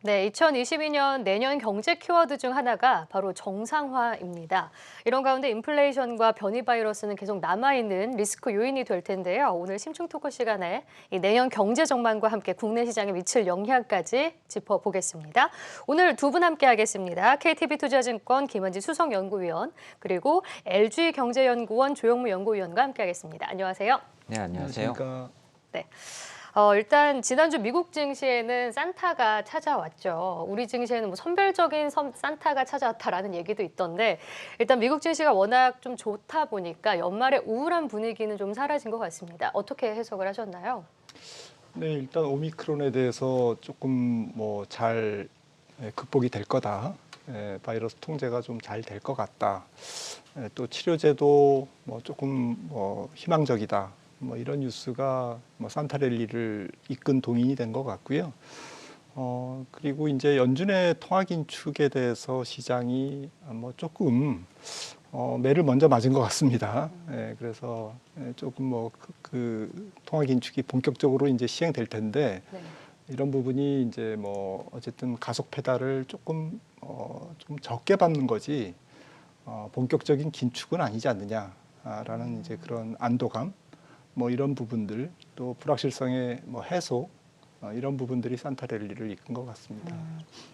네, 2022년 내년 경제 키워드 중 하나가 바로 정상화입니다. 이런 가운데 인플레이션과 변이 바이러스는 계속 남아있는 리스크 요인이 될 텐데요. 오늘 심층 토크 시간에 이 내년 경제 전망과 함께 국내 시장에 미칠 영향까지 짚어보겠습니다. 오늘 두 분 함께 하겠습니다. KTB투자증권 김은지 수석연구위원, 그리고 LG경제연구원 조영무 연구위원과 함께 하겠습니다. 안녕하세요. 네, 안녕하세요. 안녕하십니까. 네. 일단 지난주 미국 증시에는 산타가 찾아왔죠. 우리 증시에는 뭐 선별적인 산타가 찾아왔다라는 얘기도 있던데, 일단 미국 증시가 워낙 좀 좋다 보니까 연말에 우울한 분위기는 좀 사라진 것 같습니다. 어떻게 해석을 하셨나요? 네, 일단 오미크론에 대해서 조금 잘 극복이 될 거다. 바이러스 통제가 좀 잘 될 것 같다. 또 치료제도 조금 희망적이다. 이런 뉴스가 산타랠리를 이끈 동인이 된 것 같고요. 그리고 이제 연준의 통화 긴축에 대해서 시장이 조금 매를 먼저 맞은 것 같습니다. 그래서 조금 그 통화 긴축이 본격적으로 이제 시행될 텐데, 네. 이런 부분이 이제 어쨌든 가속 페달을 조금 좀 적게 밟는 거지 본격적인 긴축은 아니지 않느냐라는 이제 그런 안도감, 이런 부분들, 또 불확실성의 해소, 이런 부분들이 산타랠리를 이끈 것 같습니다.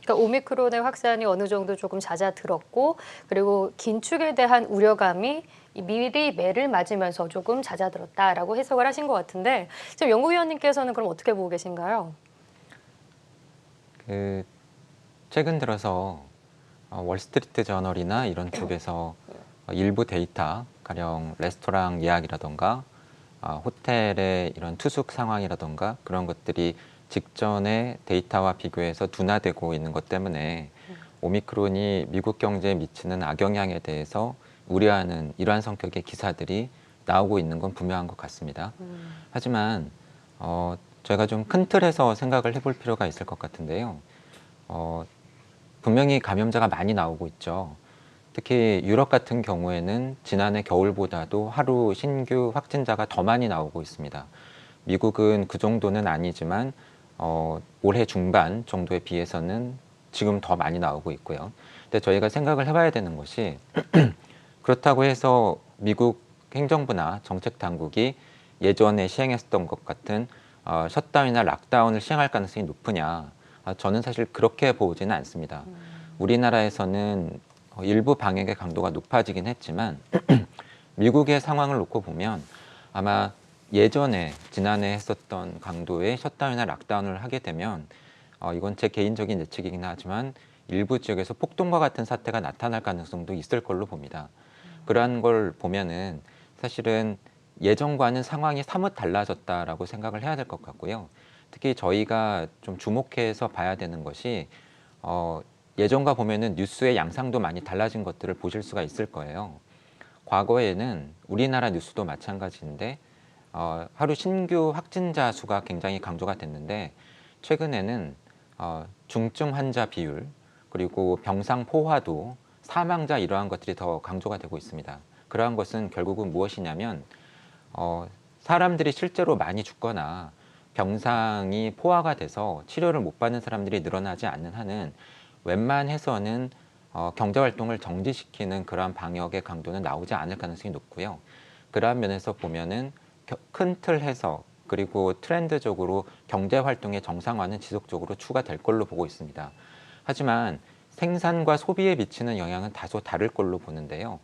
그러니까 오미크론의 확산이 어느 정도 조금 잦아들었고, 그리고 긴축에 대한 우려감이 미리 매를 맞으면서 조금 잦아들었다라고 해석을 하신 것 같은데, 지금 연구위원님께서는 그럼 어떻게 보고 계신가요? 최근 들어서 월스트리트 저널이나 이런 쪽에서 일부 데이터, 가령 레스토랑 예약이라던가 호텔의 이런 투숙 상황이라던가 그런 것들이 직전의 데이터와 비교해서 둔화되고 있는 것 때문에 오미크론이 미국 경제에 미치는 악영향에 대해서 우려하는 이러한 성격의 기사들이 나오고 있는 건 분명한 것 같습니다. 하지만 저희가 좀 큰 틀에서 생각을 해볼 필요가 있을 것 같은데요. 분명히 감염자가 많이 나오고 있죠. 특히 유럽 같은 경우에는 지난해 겨울보다도 하루 신규 확진자가 더 많이 나오고 있습니다. 미국은 그 정도는 아니지만 올해 중반 정도에 비해서는 지금 더 많이 나오고 있고요. 근데 저희가 생각을 해봐야 되는 것이 그렇다고 해서 미국 행정부나 정책 당국이 예전에 시행했었던 것 같은 셧다운이나 락다운을 시행할 가능성이 높으냐? 저는 사실 그렇게 보지는 않습니다. 우리나라에서는 일부 방역의 강도가 높아지긴 했지만 미국의 상황을 놓고 보면 아마 예전에 지난해 했었던 강도의 셧다운이나 락다운을 하게 되면 이건 제 개인적인 예측이긴 하지만 일부 지역에서 폭동과 같은 사태가 나타날 가능성도 있을 걸로 봅니다. 그러한 걸 보면은 사실은 예전과는 상황이 사뭇 달라졌다라고 생각을 해야 될 것 같고요. 특히 저희가 좀 주목해서 봐야 되는 것이 예전과 보면은 뉴스의 양상도 많이 달라진 것들을 보실 수가 있을 거예요. 과거에는 우리나라 뉴스도 마찬가지인데 하루 신규 확진자 수가 굉장히 강조가 됐는데 최근에는 중증 환자 비율 그리고 병상 포화도 사망자 이러한 것들이 더 강조가 되고 있습니다. 그러한 것은 결국은 무엇이냐면 사람들이 실제로 많이 죽거나 병상이 포화가 돼서 치료를 못 받는 사람들이 늘어나지 않는 한은 웬만해서는 경제활동을 정지시키는 그러한 방역의 강도는 나오지 않을 가능성이 높고요. 그러한 면에서 보면은 큰 틀 해석 그리고 트렌드적으로 경제활동의 정상화는 지속적으로 추가될 걸로 보고 있습니다. 하지만 생산과 소비에 미치는 영향은 다소 다를 걸로 보는데요.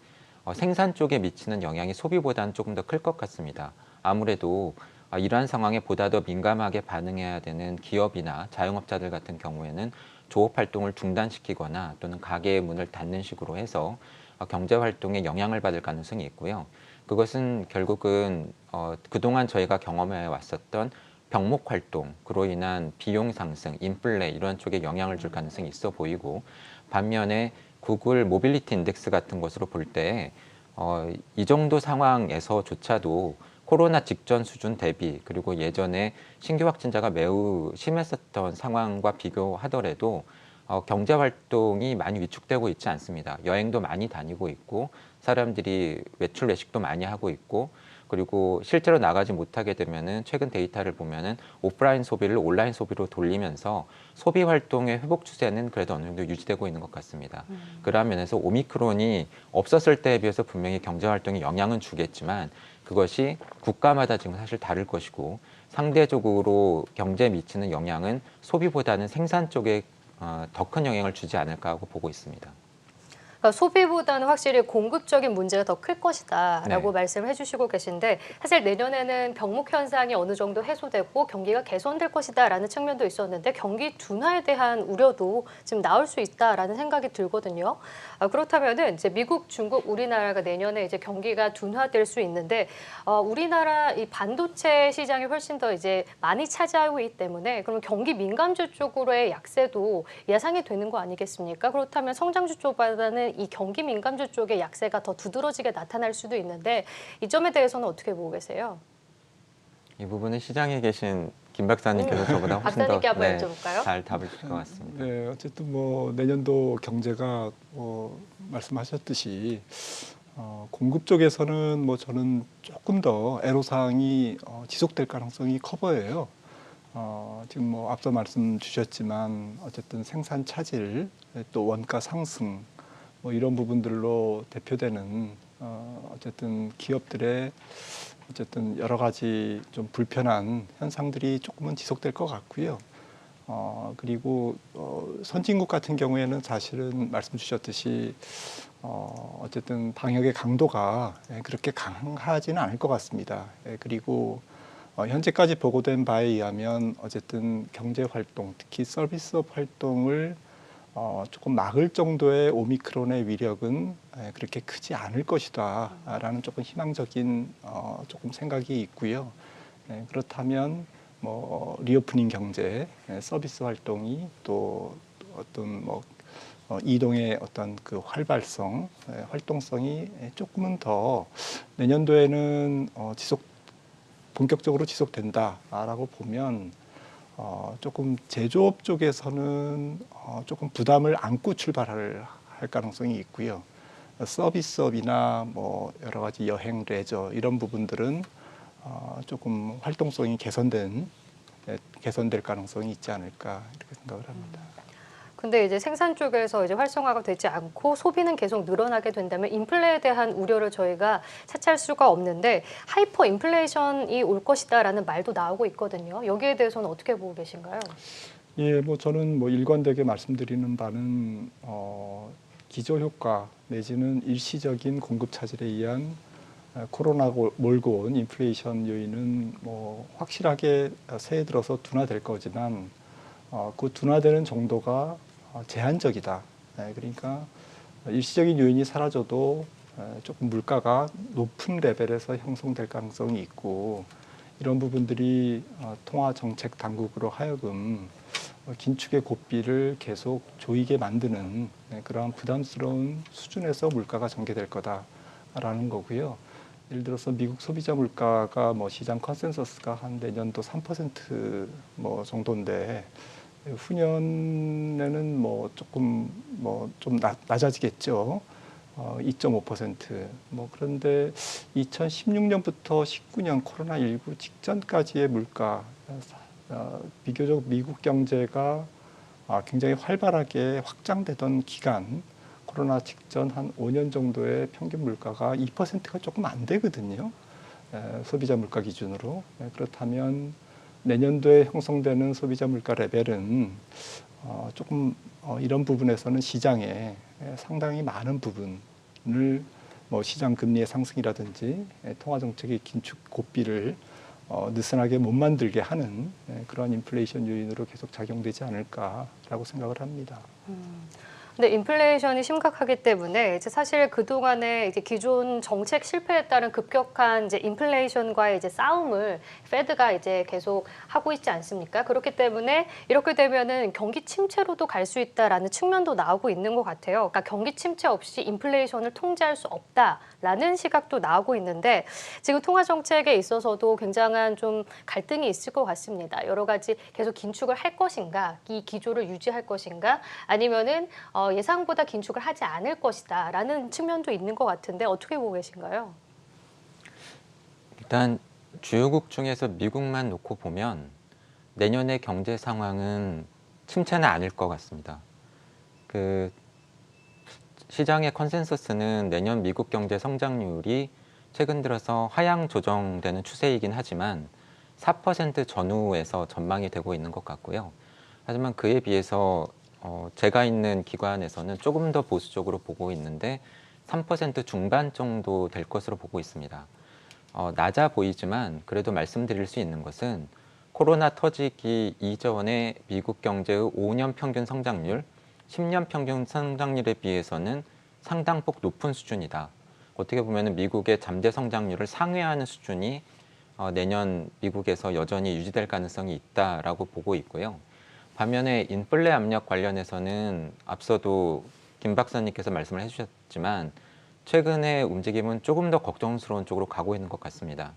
생산 쪽에 미치는 영향이 소비보다는 조금 더 클 것 같습니다. 아무래도 이러한 상황에 보다 더 민감하게 반응해야 되는 기업이나 자영업자들 같은 경우에는 조업 활동을 중단시키거나 또는 가게의 문을 닫는 식으로 해서 경제 활동에 영향을 받을 가능성이 있고요. 그것은 결국은 그동안 저희가 경험해 왔었던 병목 활동으로 인한 비용 상승, 인플레 이런 쪽에 영향을 줄 가능성이 있어 보이고 반면에 구글 모빌리티 인덱스 같은 것으로 볼 때 이 정도 상황에서조차도 코로나 직전 수준 대비 그리고 예전에 신규 확진자가 매우 심했었던 상황과 비교하더라도 경제 활동이 많이 위축되고 있지 않습니다. 여행도 많이 다니고 있고 사람들이 외출 외식도 많이 하고 있고 그리고 실제로 나가지 못하게 되면은 최근 데이터를 보면은 오프라인 소비를 온라인 소비로 돌리면서 소비 활동의 회복 추세는 그래도 어느 정도 유지되고 있는 것 같습니다. 그런 면에서 오미크론이 없었을 때에 비해서 분명히 경제 활동에 영향은 주겠지만 그것이 국가마다 지금 사실 다를 것이고 상대적으로 경제에 미치는 영향은 소비보다는 생산 쪽에 더 큰 영향을 주지 않을까 하고 보고 있습니다. 그러니까 소비보다는 확실히 공급적인 문제가 더 클 것이다라고 네. 말씀을 해주시고 계신데 사실 내년에는 병목 현상이 어느 정도 해소되고 경기가 개선될 것이다라는 측면도 있었는데 경기 둔화에 대한 우려도 지금 나올 수 있다라는 생각이 들거든요. 그렇다면은 이제 미국, 중국, 우리나라가 내년에 이제 경기가 둔화될 수 있는데 우리나라 이 반도체 시장이 훨씬 더 이제 많이 차지하고 있기 때문에 그럼 경기 민감주 쪽으로의 약세도 예상이 되는 거 아니겠습니까? 그렇다면 성장주 쪽보다는 이 경기 민감주 쪽의 약세가 더 두드러지게 나타날 수도 있는데 이 점에 대해서는 어떻게 보고 계세요? 이 부분은 시장에 계신 김 박사님께서 저보다 훨씬 더 박사님께 한번 여쭤볼까요? 잘 답을 줄 것 같습니다. 네, 어쨌든 뭐 내년도 경제가 말씀하셨듯이 공급 쪽에서는 뭐 저는 조금 더 애로사항이 지속될 가능성이 커 보여요. 지금 뭐 앞서 말씀 주셨지만 어쨌든 생산 차질, 또 원가 상승 뭐 이런 부분들로 대표되는 어쨌든 기업들의 어쨌든 여러 가지 좀 불편한 현상들이 조금은 지속될 것 같고요. 그리고 선진국 같은 경우에는 사실은 말씀 주셨듯이 어쨌든 방역의 강도가 그렇게 강하지는 않을 것 같습니다. 그리고 현재까지 보고된 바에 의하면 어쨌든 경제 활동, 특히 서비스업 활동을 조금 막을 정도의 오미크론의 위력은 그렇게 크지 않을 것이다라는 조금 희망적인 조금 생각이 있고요. 그렇다면 뭐 리오프닝 경제, 서비스 활동이 또 어떤 뭐 이동의 어떤 그 활발성, 활동성이 조금은 더 내년도에는 본격적으로 지속된다라고 보면 조금 제조업 쪽에서는 조금 부담을 안고 출발할 가능성이 있고요. 서비스업이나 뭐 여러 가지 여행, 레저 이런 부분들은 조금 활동성이 개선될 가능성이 있지 않을까 이렇게 생각을 합니다. 근데 이제 생산 쪽에서 이제 활성화가 되지 않고 소비는 계속 늘어나게 된다면 인플레에 대한 우려를 저희가 차치할 수가 없는데 하이퍼 인플레이션이 올 것이다라는 말도 나오고 있거든요. 여기에 대해서는 어떻게 보고 계신가요? 예, 뭐 저는 뭐 일관되게 말씀드리는 바는 기저 효과 내지는 일시적인 공급 차질에 의한 코로나가 몰고 온 인플레이션 요인은 뭐 확실하게 새해 들어서 둔화될 거지만 그 둔화되는 정도가 제한적이다. 그러니까 일시적인 요인이 사라져도 조금 물가가 높은 레벨에서 형성될 가능성이 있고 이런 부분들이 통화 정책 당국으로 하여금 긴축의 고삐를 계속 조이게 만드는 그러한 부담스러운 수준에서 물가가 전개될 거다라는 거고요. 예를 들어서 미국 소비자 물가가 뭐 시장 컨센서스가 한 내년도 3% 정도인데 후년에는 뭐 조금 뭐 좀 낮아지겠죠. 2.5%. 뭐 그런데 2016년부터 19년 코로나19 직전까지의 물가 비교적 미국 경제가 굉장히 활발하게 확장되던 기간 코로나 직전 한 5년 정도의 평균 물가가 2%가 조금 안 되거든요. 소비자 물가 기준으로. 그렇다면 내년도에 형성되는 소비자 물가 레벨은 조금 이런 부분에서는 시장에 상당히 많은 부분을 뭐 시장 금리의 상승이라든지 통화 정책의 긴축 고삐를 느슨하게 못 만들게 하는 그러한 인플레이션 요인으로 계속 작용되지 않을까라고 생각을 합니다. 근데 인플레이션이 심각하기 때문에 이제 사실 그동안에 이제 기존 정책 실패에 따른 급격한 이제 인플레이션과의 이제 싸움을 페드가 이제 계속 하고 있지 않습니까? 그렇기 때문에 이렇게 되면은 경기 침체로도 갈 수 있다라는 측면도 나오고 있는 것 같아요. 그러니까 경기 침체 없이 인플레이션을 통제할 수 없다라는 시각도 나오고 있는데 지금 통화 정책에 있어서도 굉장한 좀 갈등이 있을 것 같습니다. 여러 가지 계속 긴축을 할 것인가, 이 기조를 유지할 것인가, 아니면은 예상보다 긴축을 하지 않을 것이다라는 측면도 있는 것 같은데 어떻게 보고 계신가요? 일단 주요국 중에서 미국만 놓고 보면 내년의 경제 상황은 침체는 아닐 것 같습니다. 그 시장의 컨센서스는 내년 미국 경제 성장률이 최근 들어서 하향 조정되는 추세이긴 하지만 4% 전후에서 전망이 되고 있는 것 같고요. 하지만 그에 비해서 제가 있는 기관에서는 조금 더 보수적으로 보고 있는데 3% 중반 정도 될 것으로 보고 있습니다. 낮아 보이지만 그래도 말씀드릴 수 있는 것은 코로나 터지기 이전에 미국 경제의 5년 평균 성장률, 10년 평균 성장률에 비해서는 상당폭 높은 수준이다. 어떻게 보면 미국의 잠재 성장률을 상회하는 수준이 내년 미국에서 여전히 유지될 가능성이 있다라고 보고 있고요. 반면에 인플레 압력 관련해서는 앞서도 김 박사님께서 말씀을 해주셨지만 최근의 움직임은 조금 더 걱정스러운 쪽으로 가고 있는 것 같습니다.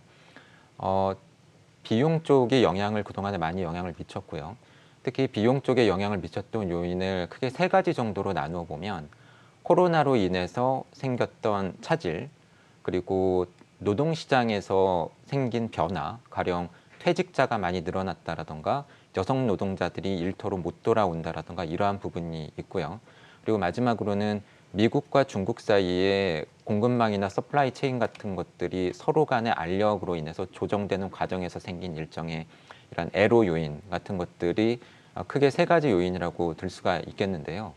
비용 쪽이 그동안에 많이 영향을 미쳤고요. 특히 비용 쪽에 영향을 미쳤던 요인을 크게 세 가지 정도로 나누어 보면 코로나로 인해서 생겼던 차질, 그리고 노동시장에서 생긴 변화, 가령 퇴직자가 많이 늘어났다라던가 여성 노동자들이 일터로 못 돌아온다라던가 이러한 부분이 있고요. 그리고 마지막으로는 미국과 중국 사이에 공급망이나 서플라이 체인 같은 것들이 서로 간의 알력으로 인해서 조정되는 과정에서 생긴 일정의 이런 애로 요인 같은 것들이 크게 세 가지 요인이라고 들 수가 있겠는데요.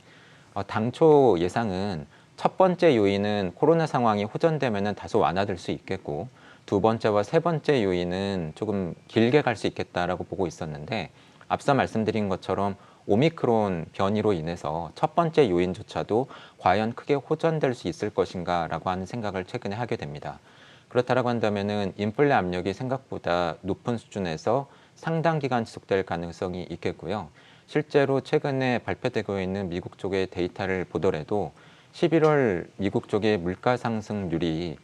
당초 예상은 첫 번째 요인은 코로나 상황이 호전되면 다소 완화될 수 있겠고 두 번째와 세 번째 요인은 조금 길게 갈 수 있겠다라고 보고 있었는데 앞서 말씀드린 것처럼 오미크론 변이로 인해서 첫 번째 요인조차도 과연 크게 호전될 수 있을 것인가라고 하는 생각을 최근에 하게 됩니다. 그렇다라고 한다면은 인플레 압력이 생각보다 높은 수준에서 상당 기간 지속될 가능성이 있겠고요. 실제로 최근에 발표되고 있는 미국 쪽의 데이터를 보더라도 11월 미국 쪽의 물가 상승률이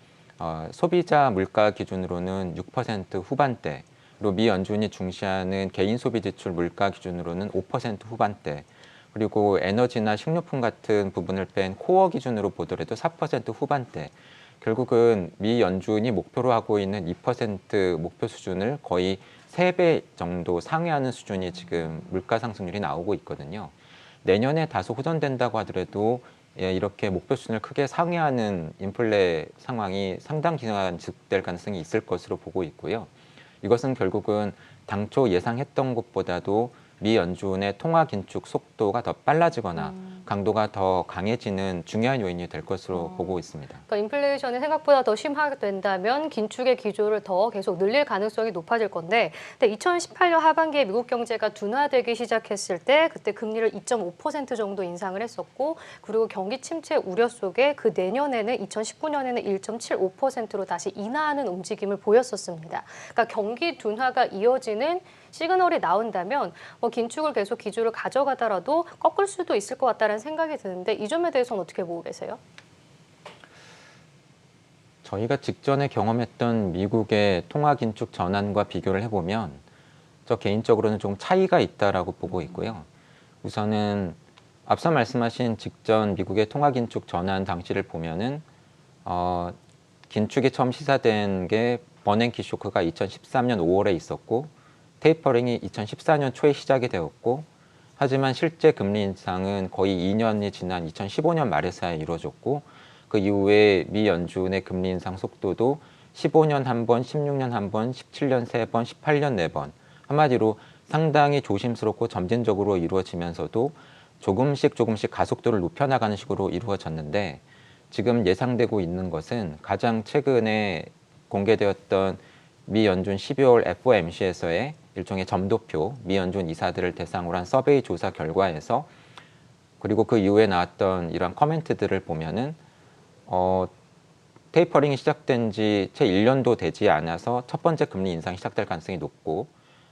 소비자 물가 기준으로는 6% 후반대, 그리고 미 연준이 중시하는 개인 소비 지출 물가 기준으로는 5% 후반대, 그리고 에너지나 식료품 같은 부분을 뺀 코어 기준으로 보더라도 4% 후반대. 결국은 미 연준이 목표로 하고 있는 2% 목표 수준을 거의 3배 정도 상회하는 수준이 지금 물가 상승률이 나오고 있거든요. 내년에 다소 호전된다고 하더라도 이렇게 목표 수준을 크게 상회하는 인플레 상황이 상당 기간 지속될 가능성이 있을 것으로 보고 있고요. 이것은 결국은 당초 예상했던 것보다도 미 연준의 통화 긴축 속도가 더 빨라지거나 강도가 더 강해지는 중요한 요인이 될 것으로 보고 있습니다. 그러니까 인플레이션이 생각보다 더 심화된다면 긴축의 기조를 더 계속 늘릴 가능성이 높아질 건데, 근데 2018년 하반기에 미국 경제가 둔화되기 시작했을 때 그때 금리를 2.5% 정도 인상을 했었고, 그리고 경기 침체 우려 속에 그 내년에는 2019년에는 1.75%로 다시 인하하는 움직임을 보였었습니다. 그러니까 경기 둔화가 이어지는 시그널이 나온다면 긴축을 계속 기조를 가져가더라도 꺾을 수도 있을 것 같다는 생각이 드는데 이 점에 대해서는 어떻게 보고 계세요? 저희가 직전에 경험했던 미국의 통화 긴축 전환과 비교를 해보면 저 개인적으로는 좀 차이가 있다라고 보고 있고요. 우선은 앞서 말씀하신 직전 미국의 통화 긴축 전환 당시를 보면은 긴축이 처음 시사된 게 버냉키 쇼크가 2013년 5월에 있었고 테이퍼링이 2014년 초에 시작이 되었고, 하지만 실제 금리 인상은 거의 2년이 지난 2015년 말에서야 이루어졌고, 그 이후에 미 연준의 금리 인상 속도도 15년 한 번, 16년 한 번, 17년 세 번, 18년 네 번, 한마디로 상당히 조심스럽고 점진적으로 이루어지면서도 조금씩 가속도를 높여나가는 식으로 이루어졌는데, 지금 예상되고 있는 것은 가장 최근에 공개되었던 미 연준 12월 FOMC에서의 일종의 점도표, 미 연준 이사들을 대상으로 한 서베이 조사 결과에서, 그리고 그 이후에 나왔던 이런 커멘트들을 보면은 테이퍼링이 시작된 지 채 1년도 되지 않아서 첫 번째 금리 인상이 시작될 가능성이 높고,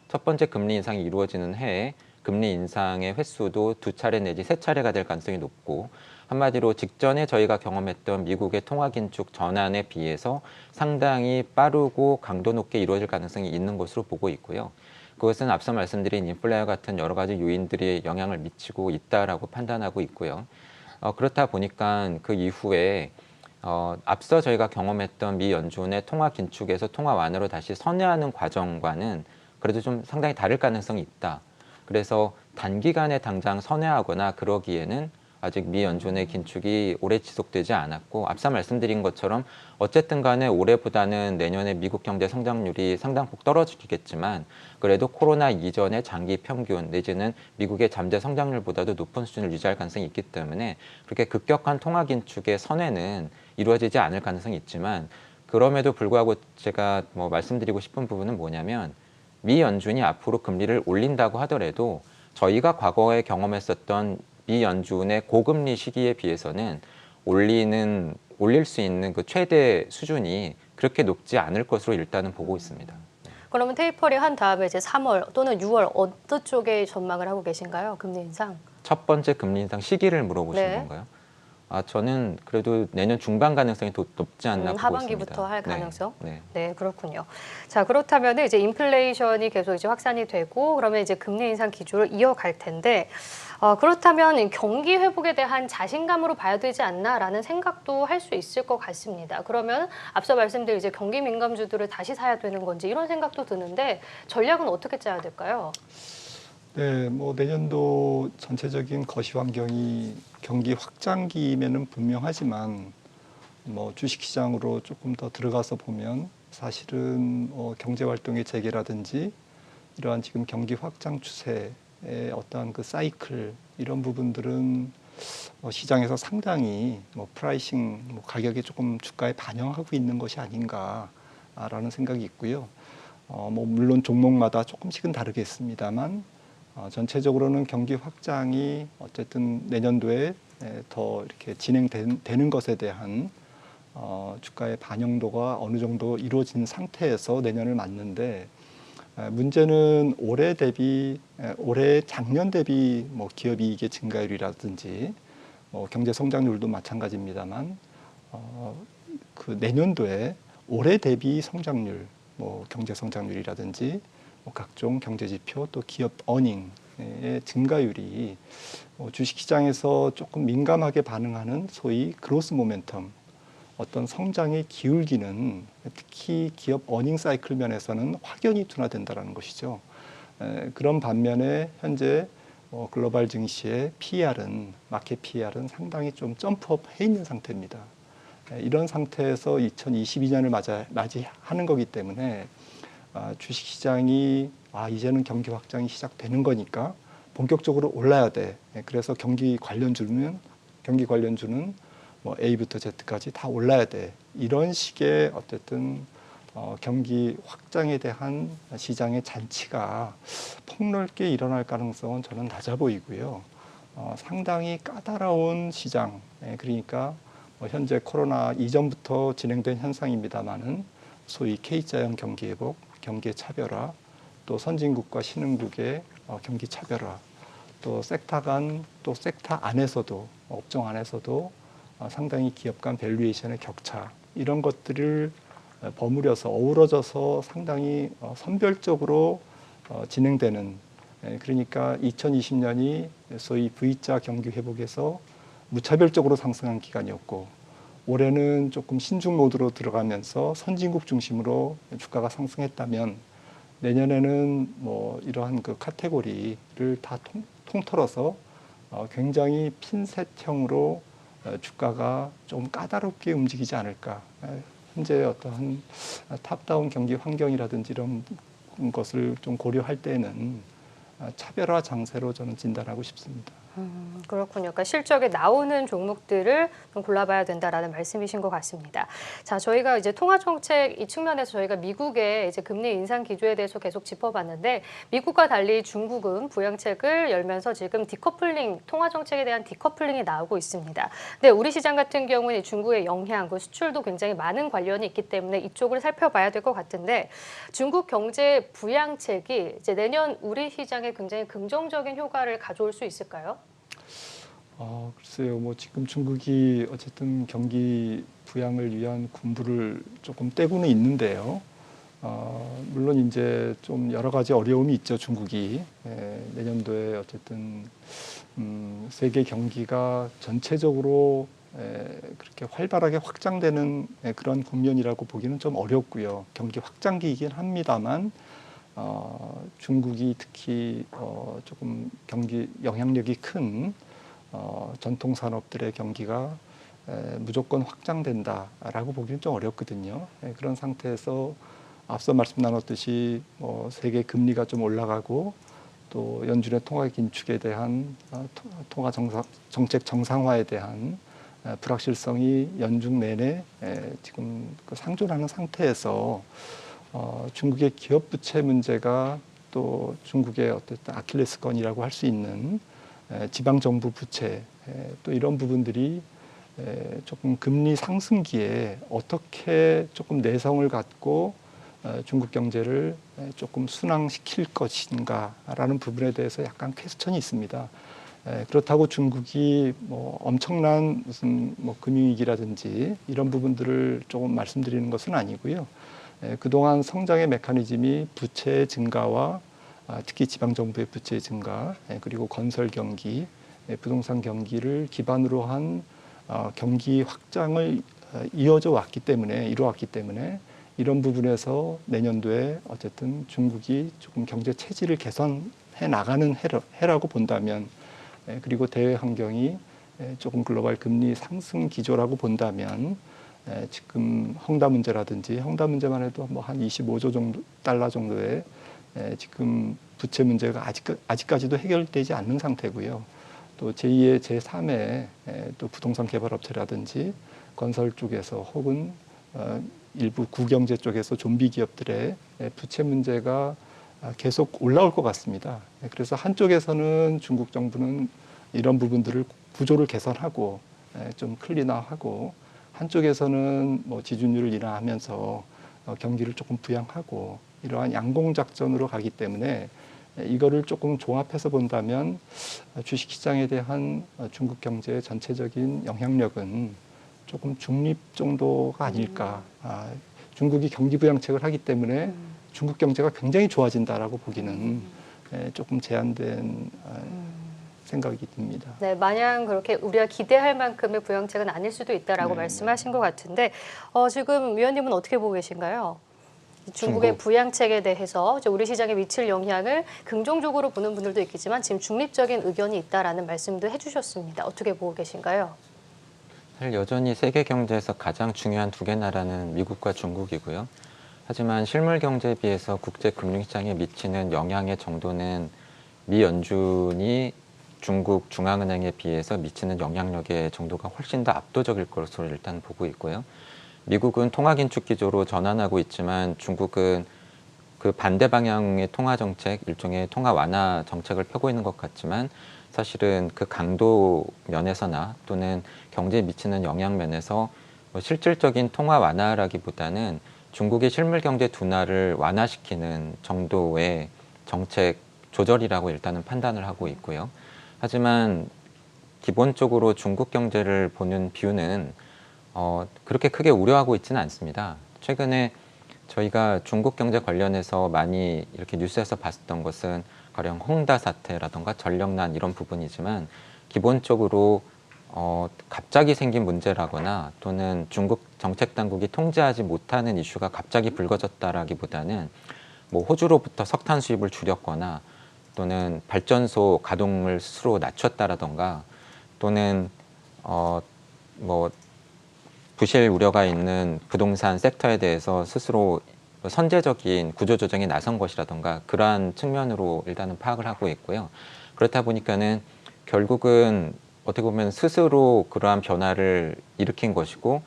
첫 번째 금리 인상이 이루어지는 해에 금리 인상의 횟수도 2차례 내지 3차례가 될 가능성이 높고, 한마디로 직전에 저희가 경험했던 미국의 통화 긴축 전환에 비해서 상당히 빠르고 강도 높게 이루어질 가능성이 있는 것으로 보고 있고요. 그것은 앞서 말씀드린 인플레와 같은 여러 가지 요인들이 영향을 미치고 있다라고 판단하고 있고요. 그렇다 보니까 그 이후에 앞서 저희가 경험했던 미 연준의 통화 긴축에서 통화 완화로 다시 선회하는 과정과는 그래도 좀 상당히 다를 가능성이 있다. 그래서 단기간에 당장 선회하거나 그러기에는 아직 미 연준의 긴축이 오래 지속되지 않았고, 앞서 말씀드린 것처럼 어쨌든 간에 올해보다는 내년에 미국 경제 성장률이 상당폭 떨어지겠지만 그래도 코로나 이전의 장기 평균 내지는 미국의 잠재 성장률보다도 높은 수준을 유지할 가능성이 있기 때문에 그렇게 급격한 통화 긴축의 선회는 이루어지지 않을 가능성이 있지만, 그럼에도 불구하고 제가 말씀드리고 싶은 부분은 뭐냐면, 미 연준이 앞으로 금리를 올린다고 하더라도 저희가 과거에 경험했었던 미 연준의 고금리 시기에 비해서는 올릴 수 있는 그 최대 수준이 그렇게 높지 않을 것으로 일단은 보고 있습니다. 그러면 테이퍼링 한 다음에 이제 3월 또는 6월 어느 쪽에 전망을 하고 계신가요? 금리 인상? 첫 번째 금리 인상 시기를 물어보시는 네. 건가요? 저는 그래도 내년 중반 가능성이 더 높지 않나 보고 하반기부터 있습니다. 할 가능성? 네. 네, 그렇군요. 자, 그렇다면 이제 인플레이션이 계속 이제 확산이 되고 그러면 이제 금리 인상 기조를 이어갈 텐데 그렇다면 경기 회복에 대한 자신감으로 봐야 되지 않나라는 생각도 할 수 있을 것 같습니다. 그러면 앞서 말씀드린 이제 경기 민감주들을 다시 사야 되는 건지 이런 생각도 드는데 전략은 어떻게 짜야 될까요? 네, 내년도 전체적인 거시 환경이 경기 확장기임에는 분명하지만 주식시장으로 조금 더 들어가서 보면 사실은 경제 활동의 재개라든지 이러한 지금 경기 확장 추세의 어떠한 그 사이클 이런 부분들은 시장에서 상당히 프라이싱 가격에 조금 주가에 반영하고 있는 것이 아닌가라는 생각이 있고요. 물론 종목마다 조금씩은 다르겠습니다만 전체적으로는 경기 확장이 어쨌든 내년도에 더 이렇게 진행되는 것에 대한 주가의 반영도가 어느 정도 이루어진 상태에서 내년을 맞는데, 문제는 올해 작년 대비 기업 이익의 증가율이라든지 경제 성장률도 마찬가지입니다만 그 내년도에 올해 대비 성장률, 경제 성장률이라든지 각종 경제 지표 또 기업 어닝의 증가율이 주식시장에서 조금 민감하게 반응하는 소위 그로스 모멘텀, 어떤 성장의 기울기는 특히 기업 어닝 사이클 면에서는 확연히 둔화된다는 것이죠. 그런 반면에 현재 글로벌 증시의 PER은 마켓 PER은 상당히 좀 점프업해 있는 상태입니다. 이런 상태에서 2022년을 맞이하는 거기 때문에 주식시장이 이제는 경기 확장이 시작되는 거니까 본격적으로 올라야 돼. 그래서 경기 관련주는 A부터 Z까지 다 올라야 돼. 이런 식의 어쨌든 경기 확장에 대한 시장의 잔치가 폭넓게 일어날 가능성은 저는 낮아 보이고요. 상당히 까다로운 시장, 그러니까 현재 코로나 이전부터 진행된 현상입니다만은 소위 K자형 경기 회복, 경기 차별화, 또 선진국과 신흥국의 경기 차별화, 또 섹터 간, 또 섹터 안에서도, 업종 안에서도 상당히 기업 간 밸류에이션의 격차, 이런 것들을 버무려서 어우러져서 상당히 선별적으로 진행되는, 그러니까 2020년이 소위 V자 경기 회복에서 무차별적으로 상승한 기간이었고, 올해는 조금 신중 모드로 들어가면서 선진국 중심으로 주가가 상승했다면 내년에는 이러한 그 카테고리를 다 통틀어서 굉장히 핀셋형으로 주가가 좀 까다롭게 움직이지 않을까. 현재 어떠한 탑다운 경기 환경이라든지 이런 것을 좀 고려할 때는 차별화 장세로 저는 진단하고 싶습니다. 그렇군요. 그러니까 실적에 나오는 종목들을 좀 골라봐야 된다라는 말씀이신 것 같습니다. 자, 저희가 이제 통화 정책 이 측면에서 저희가 미국의 이제 금리 인상 기조에 대해서 계속 짚어봤는데, 미국과 달리 중국은 부양책을 열면서 지금 디커플링, 통화 정책에 대한 디커플링이 나오고 있습니다. 근데 우리 시장 같은 경우는 중국의 영향, 그 수출도 굉장히 많은 관련이 있기 때문에 이쪽을 살펴봐야 될 것 같은데, 중국 경제 부양책이 이제 내년 우리 시장에 굉장히 긍정적인 효과를 가져올 수 있을까요? 글쎄요. 지금 중국이 어쨌든 경기 부양을 위한 군부를 조금 떼고는 있는데요. 물론 이제 좀 여러 가지 어려움이 있죠, 중국이. 내년도에 어쨌든 세계 경기가 전체적으로 그렇게 활발하게 확장되는 그런 국면이라고 보기는 좀 어렵고요. 경기 확장기이긴 합니다만 중국이 특히 조금 경기 영향력이 큰 전통 산업들의 경기가 무조건 확장된다라고 보기는 좀 어렵거든요. 그런 상태에서 앞서 말씀 나눴듯이 세계 금리가 좀 올라가고 또 연준의 통화 긴축에 대한 통화 정책 정상화에 대한 불확실성이 연중 내내 지금 상존하는 상태에서 중국의 기업 부채 문제가 또 중국의 어쨌든 아킬레스건이라고 할 수 있는 지방 정부 부채 또 이런 부분들이 조금 금리 상승기에 어떻게 조금 내성을 갖고 중국 경제를 조금 순항시킬 것인가라는 부분에 대해서 약간 퀘스천이 있습니다. 그렇다고 중국이 엄청난 무슨 금융위기라든지 이런 부분들을 조금 말씀드리는 것은 아니고요. 그동안 성장의 메커니즘이 부채 증가와 특히 지방정부의 부채 증가 그리고 건설 경기, 부동산 경기를 기반으로 한 경기 확장을 이루어왔기 때문에 이런 부분에서 내년도에 어쨌든 중국이 조금 경제 체질을 개선해 나가는 해라고 본다면 그리고 대외 환경이 조금 글로벌 금리 상승 기조라고 본다면 지금 헝다 문제라든지 헝다 문제만 해도 뭐 한 25조 정도 달러 정도의 지금 부채 문제가 아직까지도 해결되지 않는 상태고요. 또 제2의 제3의 또 부동산 개발 업체라든지 건설 쪽에서 혹은 일부 구경제 쪽에서 좀비 기업들의 부채 문제가 계속 올라올 것 같습니다. 그래서 한쪽에서는 중국 정부는 이런 부분들을 구조를 개선하고 좀 클린화하고 한쪽에서는 지준율을 인하하면서 경기를 조금 부양하고 이러한 양공 작전으로 가기 때문에 이거를 조금 종합해서 본다면 주식시장에 대한 중국 경제의 전체적인 영향력은 조금 중립 정도가 아닐까. 중국이 경기 부양책을 하기 때문에 중국 경제가 굉장히 좋아진다라고 보기는 조금 제한된 생각이 듭니다. 네, 마냥 그렇게 우리가 기대할 만큼의 부양책은 아닐 수도 있다라고 말씀하신 것 같은데 지금 위원님은 어떻게 보고 계신가요? 중국의 부양책에 대해서 우리 시장에 미칠 영향을 긍정적으로 보는 분들도 있겠지만 지금 중립적인 의견이 있다라는 말씀도 해주셨습니다. 어떻게 보고 계신가요? 사실 여전히 세계 경제에서 가장 중요한 두 개 나라는 미국과 중국이고요. 하지만 실물 경제에 비해서 국제 금융시장에 미치는 영향의 정도는 미 연준이 중국 중앙은행에 비해서 미치는 영향력의 정도가 훨씬 더 압도적일 것으로 일단 보고 있고요. 미국은 통화 긴축 기조로 전환하고 있지만 중국은 그 반대 방향의 통화 정책, 일종의 통화 완화 정책을 펴고 있는 것 같지만 사실은 그 강도 면에서나 또는 경제에 미치는 영향 면에서 실질적인 통화 완화라기보다는 중국의 실물 경제 둔화를 완화시키는 정도의 정책 조절이라고 일단은 판단을 하고 있고요. 하지만 기본적으로 중국 경제를 보는 뷰는 그렇게 크게 우려하고 있지는 않습니다. 최근에 저희가 중국 경제 관련해서 많이 이렇게 뉴스에서 봤었던 것은 가령 헝다 사태라던가 전력난 이런 부분이지만 기본적으로 갑자기 생긴 문제라거나 또는 중국 정책 당국이 통제하지 못하는 이슈가 갑자기 불거졌다라기보다는 뭐 호주로부터 석탄 수입을 줄였거나 또는 발전소 가동을 스스로 낮췄다라던가 또는 뭐 부실 우려가 있는 부동산 섹터에 대해서 스스로 선제적인 구조조정에 나선 것이라던가 그러한 측면으로 일단은 파악을 하고 있고요. 그렇다 보니까는 결국은 어떻게 보면 스스로 그러한 변화를 일으킨 것이고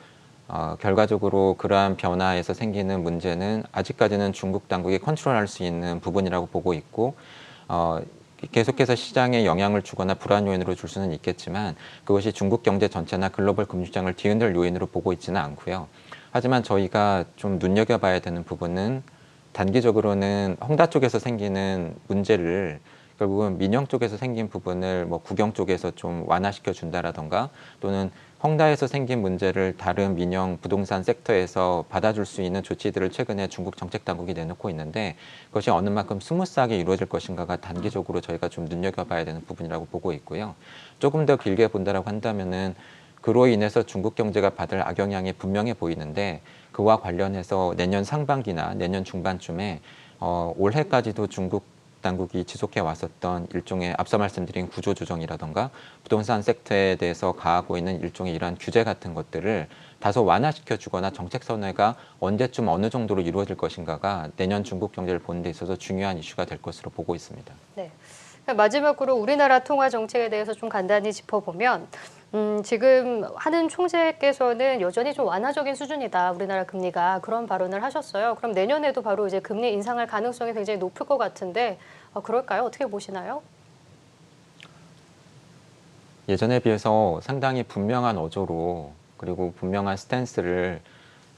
결과적으로 그러한 변화에서 생기는 문제는 아직까지는 중국 당국이 컨트롤할 수 있는 부분이라고 보고 있고 계속해서 시장에 영향을 주거나 불안 요인으로 줄 수는 있겠지만 그것이 중국 경제 전체나 글로벌 금융시장을 뒤흔들 요인으로 보고 있지는 않고요. 하지만 저희가 좀 눈여겨봐야 되는 부분은 단기적으로는 헝다 쪽에서 생기는 문제를 결국은 민영 쪽에서 생긴 부분을 뭐 국영 쪽에서 좀 완화시켜 준다라던가 또는 헝다에서 생긴 문제를 다른 민영 부동산 섹터에서 받아줄 수 있는 조치들을 최근에 중국 정책 당국이 내놓고 있는데 그것이 어느 만큼 스무스하게 이루어질 것인가가 단기적으로 저희가 좀 눈여겨봐야 되는 부분이라고 보고 있고요. 조금 더 길게 본다라고 한다면은 그로 인해서 중국 경제가 받을 악영향이 분명해 보이는데 그와 관련해서 내년 상반기나 내년 중반쯤에 올해까지도 중국 당국이 지속해 왔었던 일종의 앞서 말씀드린 구조조정이라던가 부동산 섹터에 대해서 가하고 있는 일종의 이러한 규제 같은 것들을 다소 완화시켜 주거나 정책 선회가 언제쯤 어느 정도로 이루어질 것인가가 내년 중국 경제를 보는 데 있어서 중요한 이슈가 될 것으로 보고 있습니다. 네. 마지막으로 우리나라 통화 정책에 대해서 좀 간단히 짚어보면 지금 하는 총재께서는 여전히 좀 완화적인 수준이다. 우리나라 금리가 그런 발언을 하셨어요. 그럼 내년에도 바로 이제 금리 인상할 가능성이 굉장히 높을 것 같은데 그럴까요? 어떻게 보시나요? 예전에 비해서 상당히 분명한 어조로 그리고 분명한 스탠스를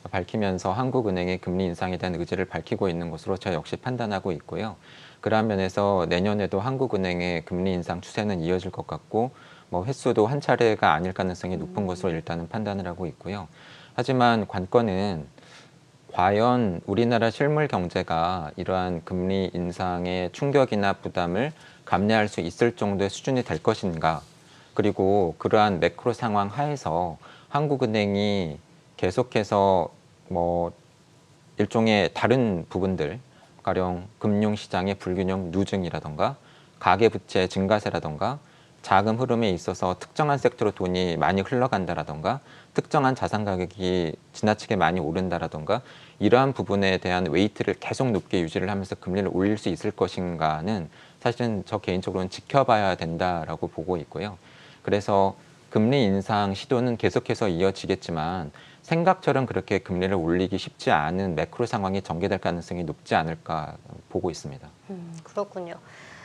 밝히면서 한국은행의 금리 인상에 대한 의지를 밝히고 있는 것으로 저 역시 판단하고 있고요. 그러한 면에서 내년에도 한국은행의 금리 인상 추세는 이어질 것 같고 뭐 횟수도 한 차례가 아닐 가능성이 높은 것으로 일단은 판단을 하고 있고요. 하지만 관건은 과연 우리나라 실물 경제가 이러한 금리 인상의 충격이나 부담을 감내할 수 있을 정도의 수준이 될 것인가, 그리고 그러한 매크로 상황 하에서 한국은행이 계속해서 뭐 일종의 다른 부분들, 가령 금융시장의 불균형 누증이라던가 가계부채 증가세라던가 자금 흐름에 있어서 특정한 섹터로 돈이 많이 흘러간다라던가 특정한 자산 가격이 지나치게 많이 오른다라던가 이러한 부분에 대한 웨이트를 계속 높게 유지를 하면서 금리를 올릴 수 있을 것인가는 사실은 저 개인적으로는 지켜봐야 된다라고 보고 있고요. 그래서 금리 인상 시도는 계속해서 이어지겠지만 생각처럼 그렇게 금리를 올리기 쉽지 않은 매크로 상황이 전개될 가능성이 높지 않을까 보고 있습니다. 그렇군요.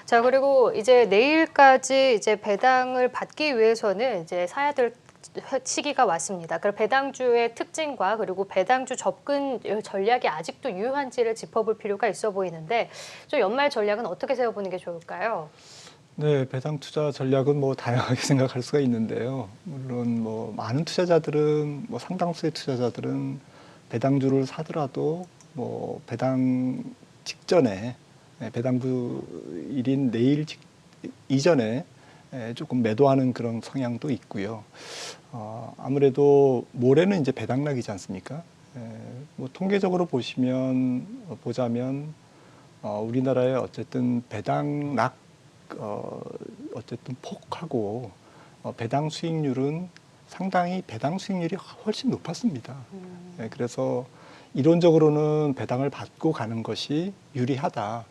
자, 그리고 이제 내일까지 이제 배당을 받기 위해서는 이제 사야 될 시기가 왔습니다. 그럼 배당주의 특징과 그리고 배당주 접근 전략이 아직도 유효한지를 짚어볼 필요가 있어 보이는데 좀 연말 전략은 어떻게 세워보는 게 좋을까요? 네, 배당 투자 전략은 뭐 다양하게 생각할 수가 있는데요. 물론 뭐 많은 투자자들은 뭐 상당수의 투자자들은 배당주를 사더라도 뭐 배당 직전에 배당주일인 내일 이전에 조금 매도하는 그런 성향도 있고요. 아무래도 모레는 이제 배당락이지 않습니까? 뭐 통계적으로 보자면 우리나라의 어쨌든 배당락 어쨌든 폭하고 배당 수익률은 상당히 배당 수익률이 훨씬 높았습니다. 그래서 이론적으로는 배당을 받고 가는 것이 유리하다.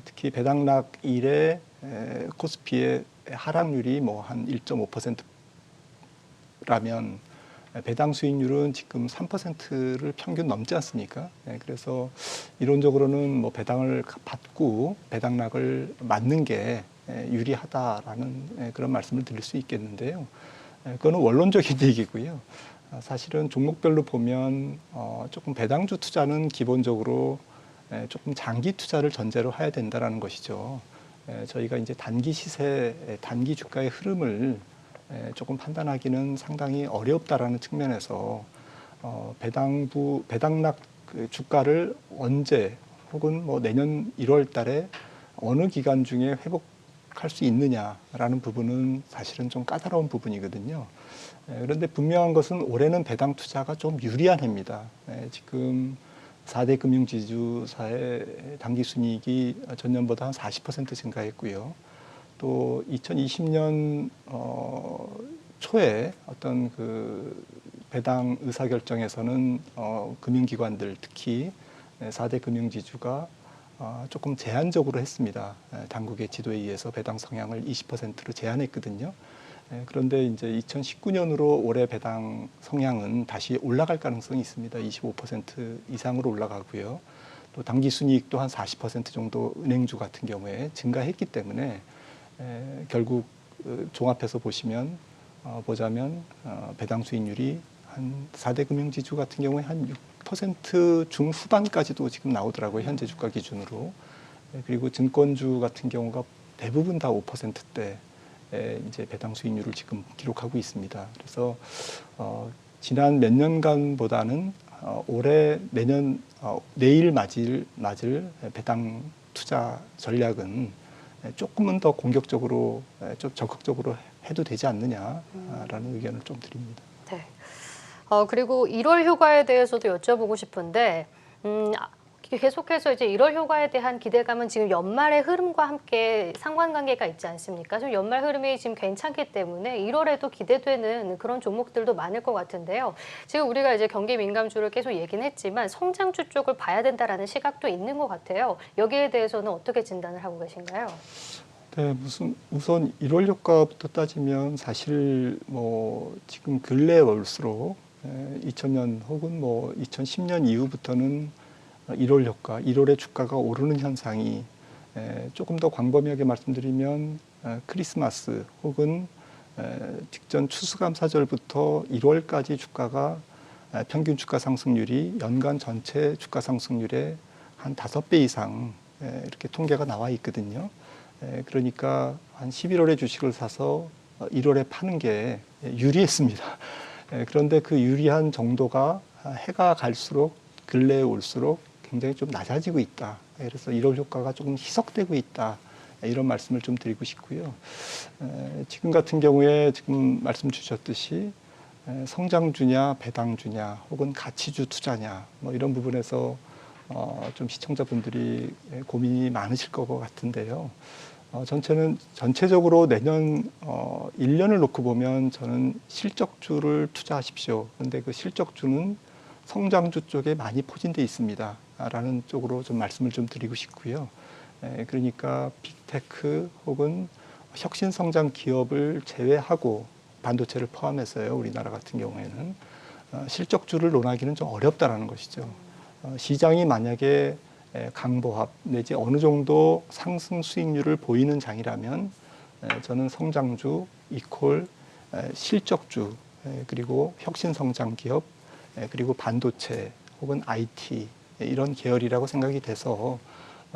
특히 배당락 일에 코스피의 하락률이 뭐 한 1.5%라면 배당 수익률은 지금 3%를 평균 넘지 않습니까? 그래서 이론적으로는 뭐 배당을 받고 배당락을 맞는 게 유리하다라는 그런 말씀을 드릴 수 있겠는데요. 그거는 원론적인 얘기고요. 사실은 종목별로 보면 조금 배당주 투자는 기본적으로 조금 장기 투자를 전제로 해야 된다라는 것이죠. 저희가 이제 단기 시세, 단기 주가의 흐름을 조금 판단하기는 상당히 어렵다라는 측면에서 배당락 그 주가를 언제 혹은 뭐 내년 1월 달에 어느 기간 중에 회복할 수 있느냐라는 부분은 사실은 좀 까다로운 부분이거든요. 그런데 분명한 것은 올해는 배당 투자가 좀 유리한 해입니다. 지금 4대 금융지주사의 당기순이익이 전년보다 한 40% 증가했고요. 또 2020년 초에 어떤 그 배당 의사결정에서는 금융기관들 특히 4대 금융지주가 조금 제한적으로 했습니다. 당국의 지도에 의해서 배당 성향을 20%로 제한했거든요. 그런데 이제 2019년으로 올해 배당 성향은 다시 올라갈 가능성이 있습니다. 25% 이상으로 올라가고요. 또 당기순이익도 한 40% 정도 은행주 같은 경우에 증가했기 때문에 결국 종합해서 보자면 배당 수익률이 한 4대 금융지주 같은 경우에 한 6% 중후반까지도 지금 나오더라고요. 현재 주가 기준으로. 그리고 증권주 같은 경우가 대부분 다 5%대 이제 배당 수익률을 지금 기록하고 있습니다. 그래서 지난 몇 년간보다는 올해 내일 맞을 배당 투자 전략은 조금은 더 공격적으로 좀 적극적으로 해도 되지 않느냐라는 의견을 좀 드립니다. 네. 그리고 1월 휴가에 대해서도 여쭤보고 싶은데, 계속해서 이제 1월 휴가에 대한 기대감은 지금 연말의 흐름과 함께 상관관계가 있지 않습니까? 좀 연말 흐름이 지금 괜찮기 때문에 1월에도 기대되는 그런 종목들도 많을 것 같은데요. 지금 우리가 이제 경기 민감주를 계속 얘기는 했지만 성장주 쪽을 봐야 된다라는 시각도 있는 것 같아요. 여기에 대해서는 어떻게 진단을 하고 계신가요? 네, 우선 1월 효과부터 따지면 사실 뭐 지금 근래에 올수록 2000년 혹은 뭐 2010년 이후부터는 1월 효과, 1월에 주가가 오르는 현상이 조금 더 광범위하게 말씀드리면 크리스마스 혹은 직전 추수감사절부터 1월까지 주가가 평균 주가 상승률이 연간 전체 주가 상승률의 한 5배 이상 이렇게 통계가 나와 있거든요. 그러니까 한 11월에 주식을 사서 1월에 파는 게 유리했습니다. 그런데 그 유리한 정도가 해가 갈수록 근래에 올수록 굉장히 좀 낮아지고 있다. 그래서 1월 효과가 조금 희석되고 있다. 이런 말씀을 좀 드리고 싶고요. 지금 같은 경우에 지금 말씀 주셨듯이 성장주냐 배당주냐 혹은 가치주 투자냐 뭐 이런 부분에서 좀 시청자분들이 고민이 많으실 것 같은데요. 전체적으로 내년 1년을 놓고 보면 저는 실적주를 투자하십시오. 그런데 그 실적주는 성장주 쪽에 많이 포진돼 있습니다. 라는 쪽으로 좀 말씀을 좀 드리고 싶고요. 그러니까 빅테크 혹은 혁신 성장 기업을 제외하고 반도체를 포함해서요. 우리나라 같은 경우에는 실적주를 논하기는 좀 어렵다라는 것이죠. 시장이 만약에 강보합 내지 어느 정도 상승 수익률을 보이는 장이라면 저는 성장주, 이콜, 실적주, 그리고 혁신 성장 기업, 그리고 반도체 혹은 IT 이런 계열이라고 생각이 돼서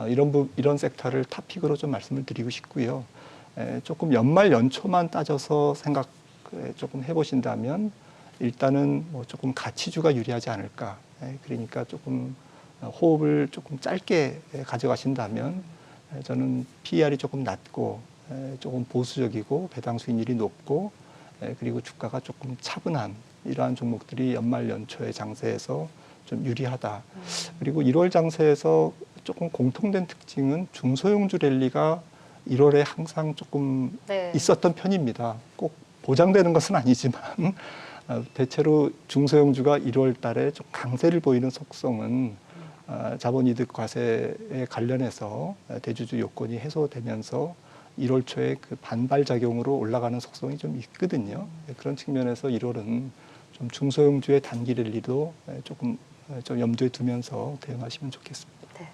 이런 섹터를 탑픽으로 좀 말씀을 드리고 싶고요. 조금 연말 연초만 따져서 생각 조금 해보신다면 일단은 뭐 조금 가치주가 유리하지 않을까. 그러니까 조금 호흡을 조금 짧게 가져가신다면 저는 PER이 조금 낮고 조금 보수적이고 배당 수익률이 높고 그리고 주가가 조금 차분한 이러한 종목들이 연말 연초의 장세에서 좀 유리하다. 그리고 1월 장세에서 조금 공통된 특징은 중소형주 랠리가 1월에 항상 조금 네. 있었던 편입니다. 꼭 보장되는 것은 아니지만 대체로 중소형주가 1월 달에 좀 강세를 보이는 속성은 자본이득 과세에 관련해서 대주주 요건이 해소되면서 1월 초에 그 반발 작용으로 올라가는 속성이 좀 있거든요. 그런 측면에서 1월은 좀 중소형주의 단기 랠리도 조금 좀 염두에 두면서 대응하시면 좋겠습니다. 네.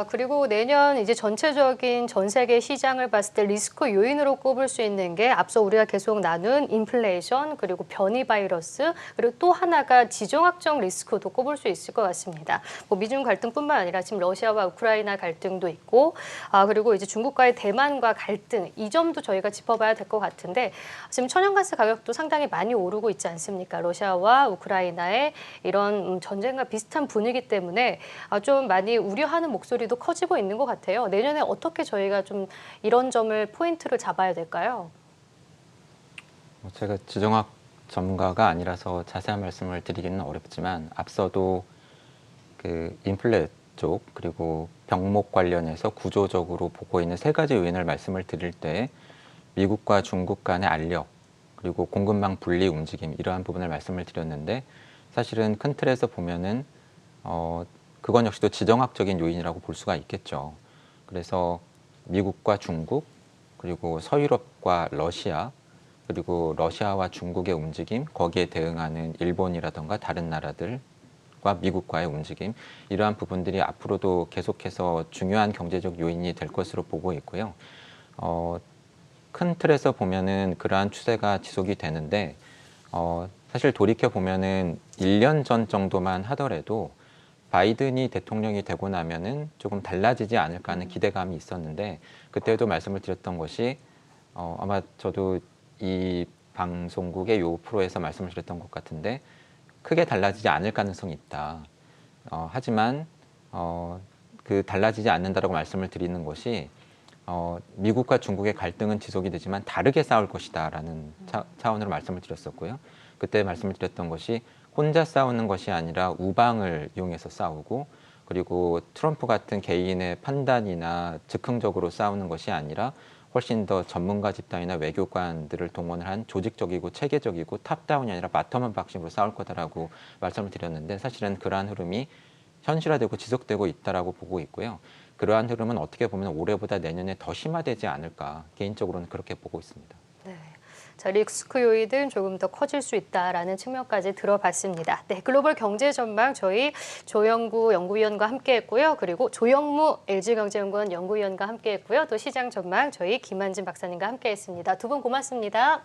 그리고 내년 이제 전체적인 전 세계 시장을 봤을 때 리스크 요인으로 꼽을 수 있는 게 앞서 우리가 계속 나눈 인플레이션 그리고 변이 바이러스 그리고 또 하나가 지정학적 리스크도 꼽을 수 있을 것 같습니다. 뭐 미중 갈등뿐만 아니라 지금 러시아와 우크라이나 갈등도 있고 그리고 이제 중국과의 대만과 갈등 이 점도 저희가 짚어봐야 될 것 같은데 지금 천연가스 가격도 상당히 많이 오르고 있지 않습니까? 러시아와 우크라이나의 이런 전쟁과 비슷한 분위기 때문에 좀 많이 우려하는 목소리도 커지고 있는 것 같아요. 내년에 어떻게 저희가 좀 이런 점을 포인트를 잡아야 될까요? 제가 지정학 전문가가 아니라서 자세한 말씀을 드리기는 어렵지만 앞서도 그 인플레 쪽 그리고 병목 관련해서 구조적으로 보고 있는 세 가지 요인을 말씀을 드릴 때 미국과 중국 간의 알력 그리고 공급망 분리 움직임 이러한 부분을 말씀을 드렸는데 사실은 큰 틀에서 보면은 그건 역시도 지정학적인 요인이라고 볼 수가 있겠죠. 그래서 미국과 중국 그리고 서유럽과 러시아 그리고 러시아와 중국의 움직임 거기에 대응하는 일본이라던가 다른 나라들과 미국과의 움직임 이러한 부분들이 앞으로도 계속해서 중요한 경제적 요인이 될 것으로 보고 있고요. 큰 틀에서 보면은 그러한 추세가 지속이 되는데 사실 돌이켜 보면은 1년 전 정도만 하더라도 바이든이 대통령이 되고 나면은 조금 달라지지 않을까 하는 기대감이 있었는데 그때도 말씀을 드렸던 것이 아마 저도 이 방송국의 요 프로에서 말씀을 드렸던 것 같은데 크게 달라지지 않을 가능성이 있다. 하지만 그 달라지지 않는다라고 말씀을 드리는 것이 미국과 중국의 갈등은 지속이 되지만 다르게 싸울 것이다라는 차원으로 말씀을 드렸었고요. 그때 말씀을 드렸던 것이 혼자 싸우는 것이 아니라 우방을 이용해서 싸우고 그리고 트럼프 같은 개인의 판단이나 즉흥적으로 싸우는 것이 아니라 훨씬 더 전문가 집단이나 외교관들을 동원을 한 조직적이고 체계적이고 탑다운이 아니라 바텀업 방식으로 싸울 거다라고 말씀을 드렸는데 사실은 그러한 흐름이 현실화되고 지속되고 있다라고 보고 있고요. 그러한 흐름은 어떻게 보면 올해보다 내년에 더 심화되지 않을까 개인적으로는 그렇게 보고 있습니다. 네. 자, 리스크 요인은 조금 더 커질 수 있다라는 측면까지 들어봤습니다. 네, 글로벌 경제 전망 저희 조영구 연구위원과 함께했고요. 그리고 조영무 LG경제연구원 연구위원과 함께했고요. 또 시장 전망 저희 김한진 박사님과 함께했습니다. 두 분 고맙습니다.